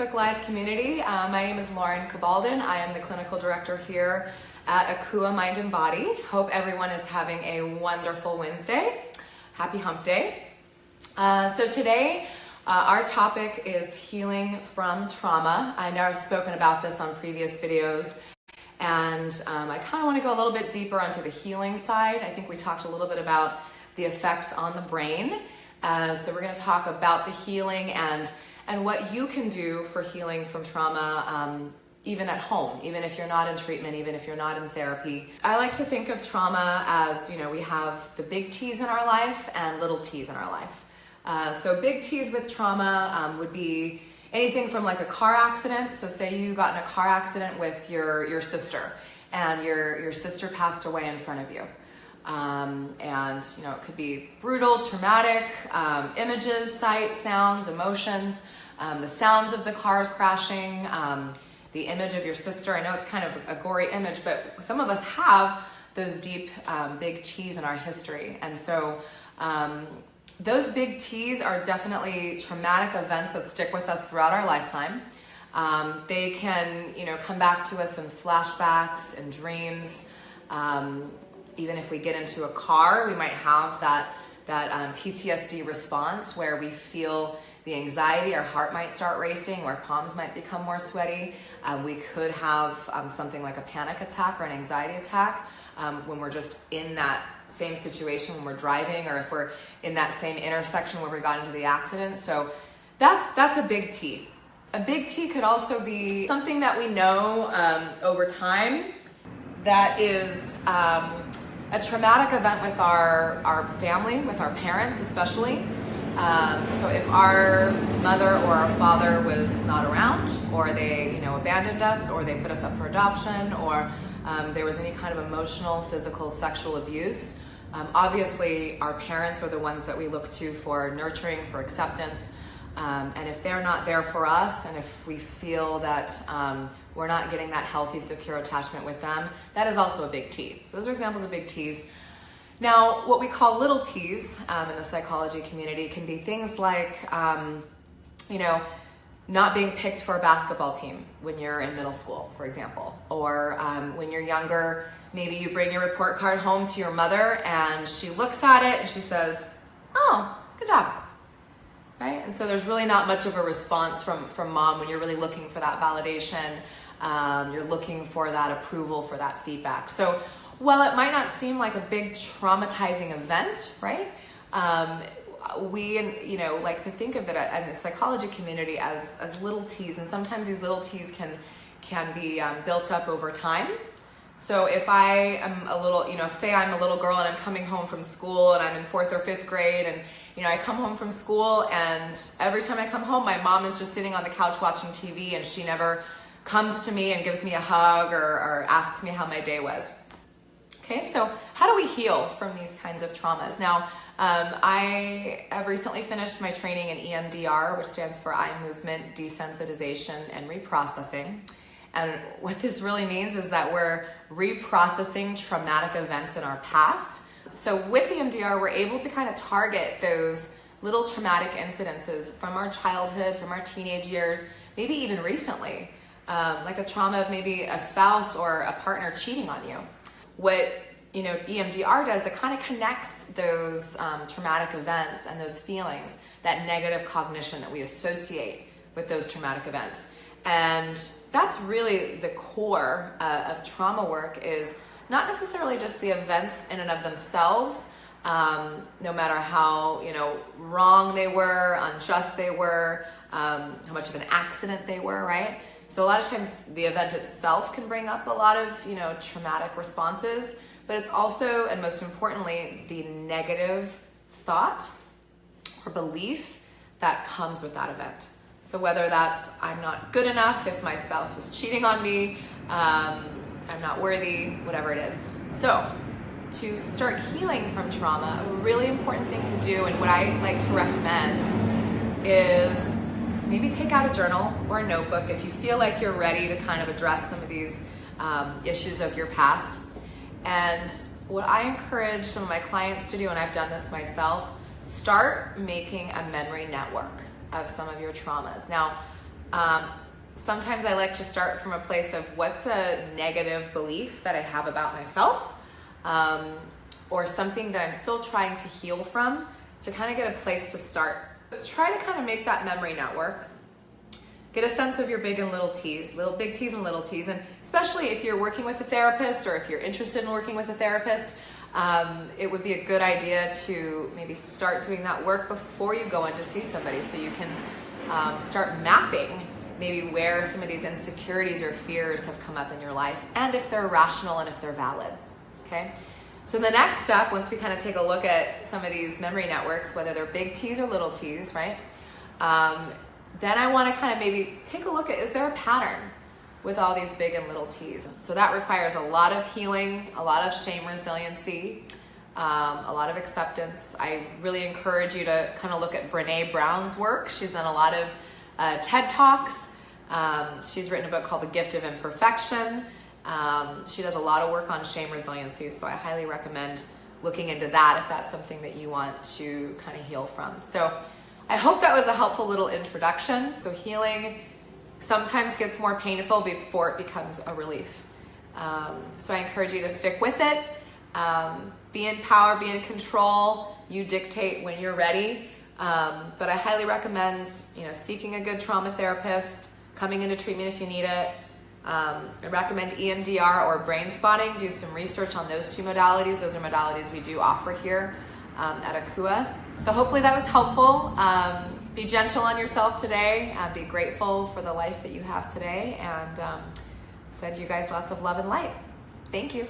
Facebook Live community. My name is Lauren Cabaldon. I am the clinical director here at Akua Mind and Body. Hope everyone is having a wonderful Wednesday. Happy hump day. So today, our topic is healing from trauma. I know I've spoken about this on previous videos, and I kind of want to go a little bit deeper onto the healing side. I think we talked a little bit about the effects on the brain. So we're going to talk about the healing and what you can do for healing from trauma, even at home, even if you're not in treatment, even if you're not in therapy. I like to think of trauma as, we have the big T's in our life and little T's in our life. So big T's with trauma would be anything from like a car accident. So say you got in a car accident with your sister, and your sister passed away in front of you. And it could be brutal, traumatic, images, sights, sounds, emotions, the sounds of the cars crashing, the image of your sister. I know it's kind of a gory image, but some of us have those deep, big T's in our history. And so those big T's are definitely traumatic events that stick with us throughout our lifetime. They can, come back to us in flashbacks and dreams. Even if we get into a car, we might have that PTSD response where we feel the anxiety, our heart might start racing, our palms might become more sweaty. We could have something like a panic attack or an anxiety attack when we're just in that same situation when we're driving, or if we're in that same intersection where we got into the accident. So that's a big T. A big T could also be something that we know over time that is a traumatic event with our family, with our parents especially. So if our mother or our father was not around, or they abandoned us, or they put us up for adoption, or there was any kind of emotional, physical, sexual abuse, obviously our parents are the ones that we look to for nurturing, for acceptance. And if they're not there for us, and if we feel that we're not getting that healthy, secure attachment with them, that is also a big T. So those are examples of big T's. Now, what we call little T's in the psychology community can be things like, not being picked for a basketball team when you're in middle school, for example. Or when you're younger, maybe you bring your report card home to your mother and she looks at it and she says, "Oh, good job." Right? And so there's really not much of a response from mom when you're really looking for that validation. You're looking for that approval, for that feedback. So while it might not seem like a big traumatizing event, right? We like to think of it in the psychology community as little T's, and sometimes these little T's can be built up over time. So if I am a little, say I'm a little girl and I'm coming home from school and I'm in 4th or 5th grade, and I come home from school, and every time I come home, my mom is just sitting on the couch watching TV, and she never comes to me and gives me a hug or asks me how my day was. Okay, so how do we heal from these kinds of traumas? Now, I have recently finished my training in EMDR, which stands for Eye Movement Desensitization and Reprocessing. And what this really means is that we're reprocessing traumatic events in our past. So with EMDR, we're able to kind of target those little traumatic incidences from our childhood, from our teenage years, maybe even recently, like a trauma of maybe a spouse or a partner cheating on you. What EMDR does, it kind of connects those traumatic events and those feelings, that negative cognition that we associate with those traumatic events. And that's really the core of trauma work, is not necessarily just the events in and of themselves, no matter how wrong they were, unjust they were, how much of an accident they were, right? So a lot of times the event itself can bring up a lot of traumatic responses, but it's also, and most importantly, the negative thought or belief that comes with that event. So whether that's I'm not good enough, if my spouse was cheating on me, I'm not worthy, whatever it is. So to start healing from trauma, a really important thing to do, and what I like to recommend, is maybe take out a journal or a notebook if you feel like you're ready to kind of address some of these issues of your past. And what I encourage some of my clients to do, and I've done this myself, start making a memory network of some of your traumas. Now, Sometimes I like to start from a place of what's a negative belief that I have about myself, or something that I'm still trying to heal from, to kind of get a place to start. Try to kind of make that memory network. Get a sense of your big and little T's, big T's and little T's, and especially if you're working with a therapist or if you're interested in working with a therapist, it would be a good idea to maybe start doing that work before you go in to see somebody, so you can start mapping maybe where some of these insecurities or fears have come up in your life, and if they're rational and if they're valid, okay? So the next step, once we kind of take a look at some of these memory networks, whether they're big T's or little T's, right? Then I want to kind of maybe take a look at, is there a pattern with all these big and little T's? So that requires a lot of healing, a lot of shame resiliency, a lot of acceptance. I really encourage you to kind of look at Brené Brown's work. She's done a lot of TED Talks. She's written a book called The Gift of Imperfection. She does a lot of work on shame resiliency, so I highly recommend looking into that if that's something that you want to kind of heal from. So I hope that was a helpful little introduction. So healing sometimes gets more painful before it becomes a relief. So I encourage you to stick with it. Be in power, be in control. You dictate when you're ready. But I highly recommend, seeking a good trauma therapist, coming into treatment if you need it. I recommend EMDR or brain spotting. Do some research on those two modalities. Those are modalities we do offer here at Akua. So hopefully that was helpful. Be gentle on yourself today. Be grateful for the life that you have today. And send you guys lots of love and light. Thank you.